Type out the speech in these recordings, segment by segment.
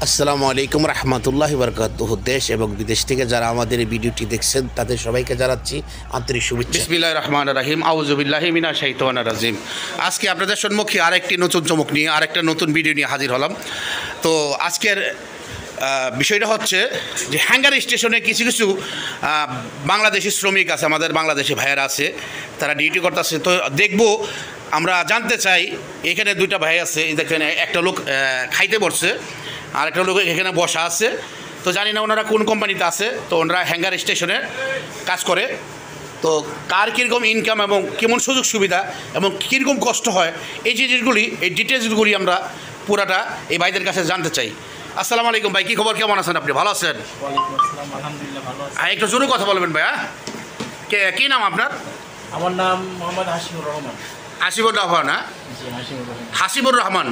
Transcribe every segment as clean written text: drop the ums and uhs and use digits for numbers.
আসসালামু আলাইকুম রহমতুল্লাহি বরকাতুহু। দেশ এবং বিদেশ থেকে যারা আমাদের এই ভিডিওটি দেখছেন তাদের সবাইকে জানাচ্ছি আন্তরিক শুভেচ্ছা। বিসমিল্লাহির রহমানির রহিম। আউযু বিল্লাহি মিনাশ শাইতানির রাজিম। আজকে আপনাদের সম্মুখে আরেকটি নতুন চমক নিয়ে আরেকটা নতুন ভিডিও নিয়ে হাজির হলাম। তো আজকের বিষয়টা হচ্ছে যে হ্যাঙ্গার স্টেশনে কিছু কিছু বাংলাদেশি শ্রমিক আছে, আমাদের বাংলাদেশি ভাইয়েরা আছে, তারা ডিউটি করতেছে। তো দেখবো, আমরা জানতে চাই, এখানে দুইটা ভাই আছে, দেখেন একটা লোক খাইতে বসছে আর একটা লোক এখানে বসা আছে। তো জানি না ওনারা কোন কোম্পানিতে আছে। তো ওনারা হ্যাঙ্গার স্টেশনে কাজ করে। তো কার কীরকম ইনকাম এবং কেমন সুযোগ সুবিধা এবং কীরকম কষ্ট হয়, এই জিনিসগুলি, এই ডিটেলসগুলি আমরা পুরাটা এই ভাইদের কাছে জানতে চাই। আসসালামু আলাইকুম ভাই, কী খবর, কেমন আছেন আপনি? ভালো আছেন? হ্যাঁ, একটু জোরে কথা বলবেন ভাই। হ্যাঁ, কী নাম আপনার? আমার নাম মোহাম্মদ হাসিবুর রহমান। হাসিবুর রহমান? হ্যাঁ, হাসিবুর রহমান।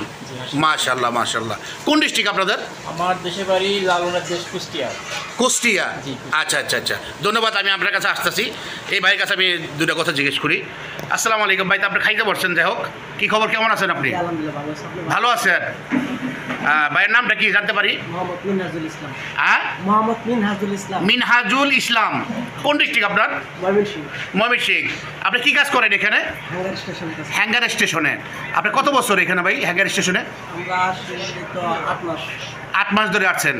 মাশাল্লাহ মাশাল্লাহ। কোন ডিস্ট্রিক্ট আপনাদের? আমার দেশের বাড়ি লালনের দেশ, কুষ্টিয়া। কুষ্টিয়া? আচ্ছা আচ্ছা আচ্ছা, ধন্যবাদ। আমি আপনার কাছে আসতেছি, এই ভাইয়ের কাছে আমি দুটো কথা জিজ্ঞেস করি। আসসালামু আলাইকুম ভাই, তো আপনি খাইতে পারছেন, যাই হোক, কী খবর, কেমন আছেন আপনি? ভালো আছেন? ভাইয়ের নামটা কি জানতে পারি? হ্যাঁ, মিনহাজুল ইসলাম। কোন ডিস্ট্রিক্ট আপনার? ময়মনসিংহ। আপনি কী কাজ করেন এখানে? হ্যাঙ্গার স্টেশনে। আপনি কত বছর এখানে ভাই হ্যাঙ্গার স্টেশনে? 8 মাস ধরে আছেন।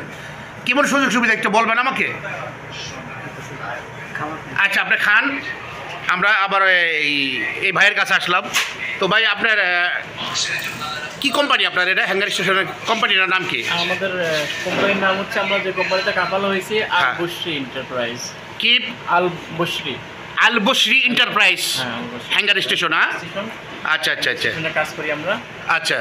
কেমন সুযোগ সুবিধা একটু বলবেন আমাকে? আচ্ছা, আপনি খান। আমরা আবার এই ভাইয়ের কাছে আসলাম। তো ভাই, আপনার কি কোম্পানি আপনার এটা হ্যাঙ্গার স্টেশনের কোম্পানিটার নাম কি? আমাদের কোম্পানির নাম হচ্ছে, আমরা যে কোম্পানিতে কাপালো হয়েছি, আল বসরি এন্টারপ্রাইজ। কি? আল বসরি। আল বসরি এন্টারপ্রাইজ হ্যাঙ্গার স্টেশন। আচ্ছা আচ্ছা আচ্ছা, কাজ করি আমরা। আচ্ছা,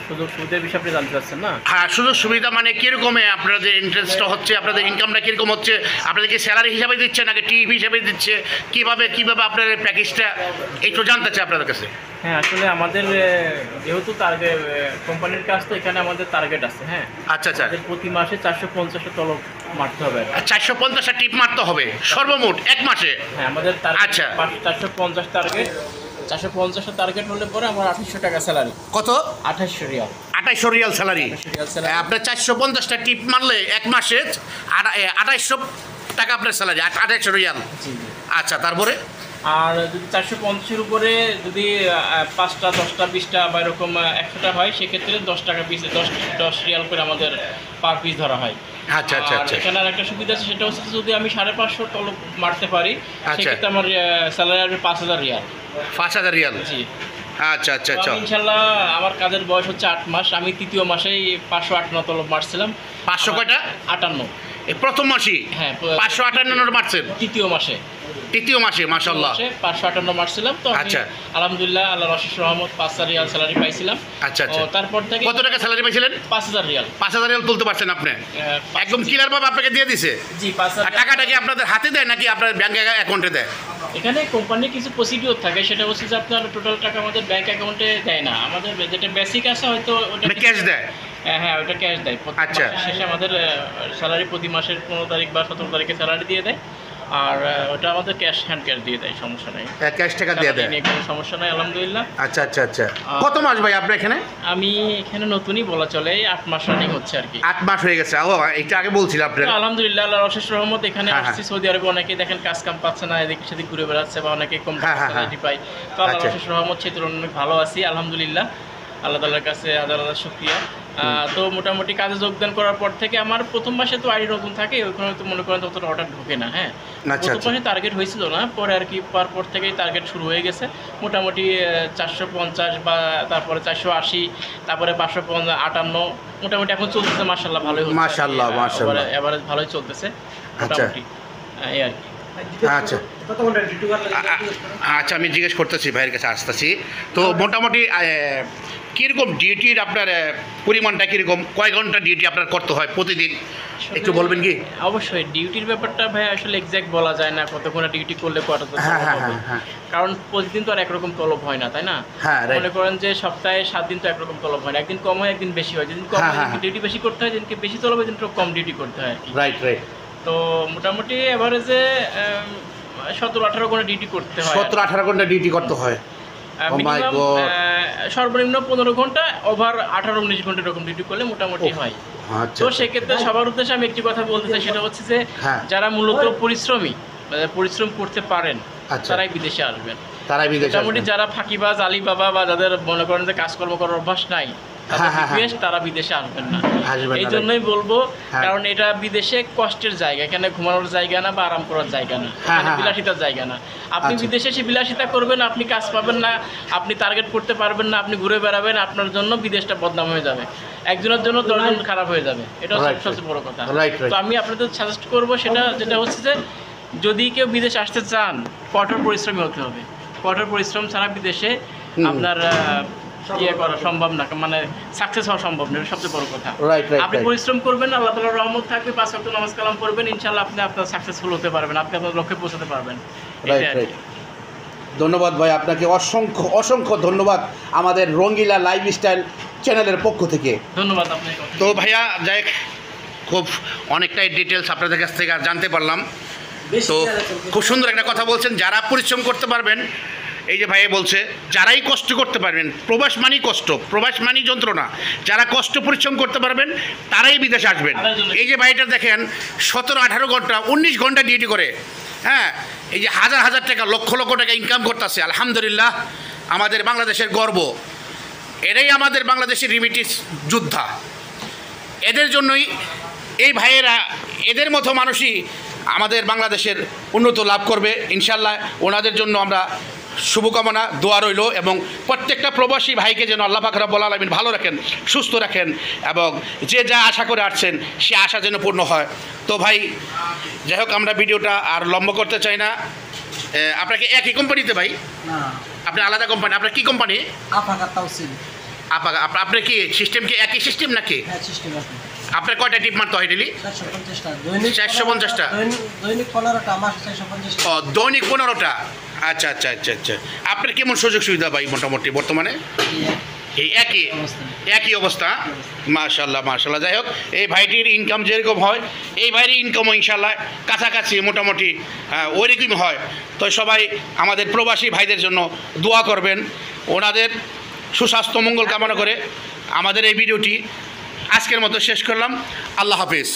সুযোগ সুবিধার বিষয়ে আপনি জানতে চাচ্ছেন না? হ্যাঁ, সুযোগ সুবিধা মানে কীরকমে আপনাদের ইন্টারেস্টটা হচ্ছে, আপনাদের ইনকামটা কীরকম হচ্ছে, আপনাদেরকে স্যালারি হিসাবে দিচ্ছে নাকি টিপ হিসাবে দিচ্ছে, কীভাবে আপনাদের প্যাকেজটা একটু জানতে চাই আপনাদের কাছে। হ্যাঁ, আসলে আমাদের যেহেতু টার্গেট কোম্পানির কাজ, তো এখানে আমাদের টার্গেট আছে। হ্যাঁ, আচ্ছা আচ্ছা, প্রতি মাসে 450টা তলব মারতে হবে। 450টা টিপ মারতে হবে সর্বমোট এক মাসে? হ্যাঁ, আমাদের আচ্ছা, 450 টার্গেট। 450টা টার্গেট হলে পরে আমার 2800 টাকা স্যালারি। কত? 2800 রিয়াল। 2800 Real salary. আপনার 450টা টিপ মারলে এক মাসে 2800 টাকা আপনার স্যালারি, 2800 রিয়াল। আচ্ছা, তারপরে? আর যদি 450-এর উপরে যদি 5টা 10টা 20টা বা এরকম 100টা হয়, সেক্ষেত্রে 10 টাকা পিসে 10 রিয়াল করে আমাদের পার পিস ধরা হয়। আচ্ছা আচ্ছা আচ্ছা। এখানে আর একটা সুবিধা আছে, সেটা হচ্ছে যদি আমি 550 তলব মারতে পারি, সেক্ষেত্রে আমার স্যালারি আসবে 5000 রিয়াল। 5000 রিয়াল? জি। আচ্ছা আচ্ছা আচ্ছা। ইনশাল্লাহ আমার কাজের বয়স হচ্ছে 8 মাস। আমি তৃতীয় মাসেই 558 তলব মারছিলাম। 500 কয়টা? 58। এই প্রথম মাসেই? হ্যাঁ, 558 মারছেন তৃতীয় মাসে? মাশাআল্লাহ, 558 মারছিলাম। তো আচ্ছা, আলহামদুলিল্লাহ, আল্লাহর অশেষ রহমত 5000 রিয়াল স্যালারি পাইছিলাম। আচ্ছা আচ্ছা। তারপর থেকে কত টাকা স্যালারি পাইছিলেন? 5000 রিয়াল। 5000 রিয়াল তুলতে পারছেন আপনি? একদম ক্লিয়ার ভাবে আপনাকে দিয়ে দিছে? জি, 5000। টাকাটা কি আপনাদের হাতে দেয় নাকি আপনার ব্যাংক অ্যাকাউন্টে দেয়? এখানে কোম্পানির কিছু প্রসিডিওর থাকে, সেটা হচ্ছে যে আপনার টোটাল টাকা আমাদের ব্যাংক অ্যাকাউন্টে দেয় না। আমাদের যেটা বেসিক আছে হয়তো ওটা ক্যাশ দেয়। হ্যাঁ, ওটা ক্যাশ দেয়। আচ্ছা, শেষে আমাদের স্যালারি প্রতি মাসের 15 তারিখ বা 17 তারিখে স্যালারি দিয়ে দেয়। আর ওটা আমাদের ক্যাশ দিয়ে দেয়, সমস্যা নেই। ক্যাশ টাকা দিয়ে দেয়, কোনো সমস্যা নাই, আলহামদুলিল্লাহ। আচ্ছা আচ্ছা আচ্ছা। কত মাস ভাই আপনি এখানে? আমি এখানে নতুনই বলা চলে, 8 মাস রানিং হচ্ছে আর কি। 8 মাস হয়ে গেছে? ও, এটা আগে বলছিলাম আপনার। আলহামদুলিল্লাহ, আল্লাহর অশেষ রহমত। এখানে আসছি সৌদি আরবে, অনেকে দেখেন কাজ কাম পাচ্ছে না, এদিক সেদিক ঘুরে বেড়াচ্ছে, বা অনেকে কম স্যালারি পায়। তো আল্লাহর অশেষ রহমত, সে তুলনায় অনেক ভালো আছি, আলহামদুলিল্লাহ। আল্লাহ তাআলার কাছে হাজার হাজার শুকরিয়া। তো মোটামুটি কাজে যোগদান করার পর থেকে আমার প্রথম মাসে তো আইডি নতুন থাকে, ওইখানে তো মনে করেন ততটা অর্ডার ঢোকে না। হ্যাঁ, প্রথম মাসে টার্গেট হয়েছিল না, পরে আর কি পর থেকেই টার্গেট শুরু হয়ে গেছে। মোটামুটি 450 বা তারপরে 480, তারপরে 558, মোটামুটি এখন চলতেছে। মাশাআল্লাহ, ভালোই হচ্ছে। মাশাআল্লাহ মাশাআল্লাহ, এভারেজ ভালোই চলতেছে মোটামুটি, এই আর কি। আচ্ছা আচ্ছা, আমি জিজ্ঞেস করতেছি, ভাইয়ের কাছে আসতেছি। তো মোটামুটি কীরকম ডিউটির আপনার পরিমাণটা কীরকম, কয় ঘন্টা ডিউটি আপনার করতে হয় প্রতিদিন, একটু বলবেন কি? অবশ্যই, ডিউটির ব্যাপারটা ভাই আসলে এক্স্যাক্ট বলা যায় না কত ঘন্টা ডিউটি করলে কত তলব হবে, কারণ প্রতিদিন তো আর একরকম তলব হয় না, তাই না? মনে করেন যে সপ্তাহে 7 দিন তো একরকম তলব হয় না, একদিন কম হয় একদিন বেশি হয়। যেদিন কম হয় ডিউটি বেশি করতে হয়, যেদিনকে বেশি তলব হয় দিনকে কম ডিউটি করতে হয় আর কি। Right right. তো মোটামুটি এভারেজে 17-18 ঘন্টা ডিউটি করতে হয়। 17-18 ঘন্টা ডিউটি করতে হয়? মিনিমাম সর্বনিম্ন 15 ঘন্টা, ওভার 18-19 ঘন্টা এরকম ডিউটি করলে মোটামুটি হয়। তো সেক্ষেত্রে সবার উদ্দেশ্যে আমি একটি কথা বলতে চাই, সেটা হচ্ছে যে যারা মূলত পরিশ্রমী, পরিশ্রম করতে পারেন, তারাই বিদেশে আসবেন। মোটামুটি যারা ফাঁকিবাজ, আলিবাবা বা যাদের মনে করেন যে কাজকর্ম করার অভ্যাস নাই, তারা বিদেশে আসবেন না। এই জন্যই বলবো, কারণ এটা বিদেশে কষ্টের জায়গা, এখানে ঘুমানোর জায়গা না বা আরাম করার জায়গা না, বিলাসিতার জায়গা না। আপনি বিদেশে এসে বিলাসিতা করবেন, আপনি কাজ পাবেন না, আপনি টার্গেট করতে পারবেন না, আপনি ঘুরে বেড়াবেন, আপনার জন্য বিদেশটা বদনাম হয়ে যাবে, একজনের জন্য 10 জন খারাপ হয়ে যাবে। এটা সবচেয়ে বড় কথা। তো আমি আপনাদের সাজেস্ট করবো যেটা হচ্ছে যে যদি কেউ বিদেশে আসতে চান, কঠোর পরিশ্রমী হতে হবে। কঠোর পরিশ্রম ছাড়া বিদেশে আপনার করা সম্ভব না, মানে সাকসেস হওয়া সম্ভব না, এটা সবচেয়ে বড় কথা। আপনি পরিশ্রম করবেন, আল্লাহ তাআলার রহমত থাকবে, 5 ওয়াক্ত নামাজ কালাম পড়বেন, ইনশাআল্লাহ আপনি আপনার সাকসেসফুল হতে পারবেন, আপনি আপনার লক্ষ্যে পৌঁছাতে পারবেন। ধন্যবাদ ভাই, আপনাকে অসংখ্য অসংখ্য ধন্যবাদ আমাদের রঙ্গিলা লাইফস্টাইল চ্যানেলের পক্ষ থেকে। ধন্যবাদ আপনাকে। তো ভাইয়া যাই, খুব অনেকটাই ডিটেলস আপনাদের কাছ থেকে জানতে পারলাম। তো খুব সুন্দর একটা কথা বলছেন, যারা পরিশ্রম করতে পারবেন, এই যে ভাইয়া বলছে যারাই কষ্ট করতে পারবেন, প্রবাস মানেই কষ্ট, প্রবাস মানেই যন্ত্রণা, যারা কষ্ট পরিশ্রম করতে পারবেন তারাই বিদেশে আসবেন। এই যে ভাইটা দেখেন 17-18 ঘন্টা 19 ঘন্টা ডিউটি করে, হ্যাঁ, এই যে হাজার হাজার টাকা, লক্ষ লক্ষ টাকা ইনকাম করতেছে, আলহামদুলিল্লাহ, আমাদের বাংলাদেশের গর্ব। এরাই আমাদের বাংলাদেশের রিমিটিস যোদ্ধা। এদের জন্যই এই ভাইয়েরা, এদের মতো মানুষই আমাদের বাংলাদেশের উন্নত লাভ করবে ইনশাল্লাহ। ওনাদের জন্য আমরা শুভকামনা, দোয়া রইল, এবং প্রত্যেকটা প্রবাসী ভাইকে যেন আল্লাহ পাক রব্বুল আলামিন ভালো রাখেন, সুস্থ রাখেন, এবং যে যা আশা করে আসছেন সে আশা যেন পূর্ণ হয়। তো ভাই যাই হোক, আমরা ভিডিওটা আর লম্বা করতে চাই না। আপনাকে একই কোম্পানিতে ভাই? আপনি আলাদা কোম্পানি? আপনার কি কোম্পানি? আপনার কি সিস্টেম কি একই সিস্টেম নাকি? আপনার কয়টা টিপ মারতে হয় ডেলি? 450টা। ও, দৈনিক 15টা। আচ্ছা আচ্ছা আচ্ছা আচ্ছা। আপনার কেমন সুযোগ সুবিধা ভাই মোটামুটি বর্তমানে? এই একই অবস্থা। মাশাআল্লাহ মাশাআল্লাহ। যাই হোক, এই ভাইটির ইনকাম যেরকম হয়, এই ভাইয়ের ইনকামও ইনশাআল্লাহ কাছাকাছি মোটামুটি ওইরকম হয়। তো সবাই আমাদের প্রবাসী ভাইদের জন্য দোয়া করবেন, ওনাদের সুস্বাস্থ্য মঙ্গল কামনা করে আমাদের এই ভিডিওটি আজকের মতো শেষ করলাম। আল্লাহ হাফেজ।